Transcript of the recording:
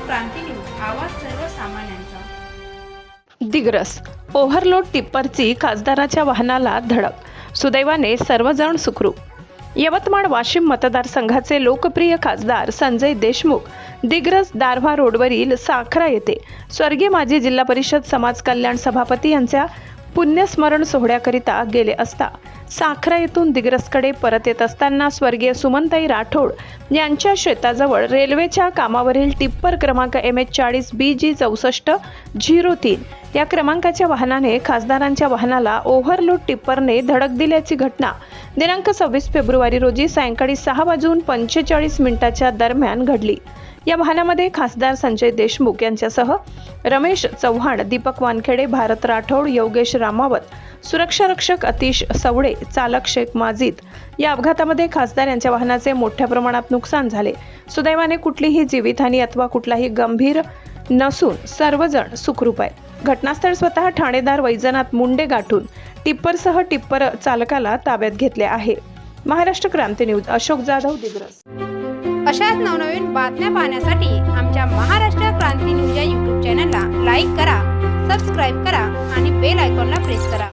क्रांती news, आवाज सर्वसामान्यांचा। Digras overload टिप्परची खासदाराच्या वाहनाला धडक, सुदैवाने सर्वजण सुखरूप। यवतमाळ वाशिम मतदारसंघाचे लोकप्रिय खासदार संजय देशमुख दिग्रस दारव्हा रोडवरील साखरा येथे स्वर्गीय माजी जिल्हा परिषद समाज कल्याण सभापती यांच्या पुण्यस्मरण सोहळ्याकरिता गेले असता साखरा येथून दिग्रसकडे परत येत असताना स्वर्गीय सुमनताई राठोड यांच्या शेताजवळ रेल्वेच्या कामावरील टिप्पर क्रमांक MH40 BG 6403 या क्रमांकाच्या वाहनाने खासदारांच्या वाहनाला ओव्हरलोड टिप्परने धडक दिल्याची घटना दिनांक 26 फेब्रुवारी रोजी सायंकाळी 6:45 दरम्यान घडली। या वाहनामध्ये खासदार संजय देशमुख यांच्यासह रमेश चव्हाण, दीपक वानखेडे, भारत राठोड, योगेश रामावत, सुरक्षा रक्षक अतिश सवडे, चालक शेख माजिद। या अपघातामध्ये खासदार यांच्या वाहनाचे मोठ्या प्रमाणात नुकसान झाले। सुदैवाने कुठलीही जीवितहानी अथवा कुठलाही गंभीर नसून सर्वजण सुखरूप आहेत। घटनास्थळ स्वतः ठाणेदार वैजनाथ मुंडे गाठून टिप्परसह टिप्पर चालकाला ताब्यात घेतले आहे। महाराष्ट्र क्रांती न्यूज, अशोक जाधव, दिग्रस। अशाच नवनवीन बातम्या पाहण्यासाठी आमच्या महाराष्ट्र क्रांती न्यूज या YouTube चॅनलला लाईक करा, सबस्क्राईब करा आणि बेल आयकॉनला प्रेस करा।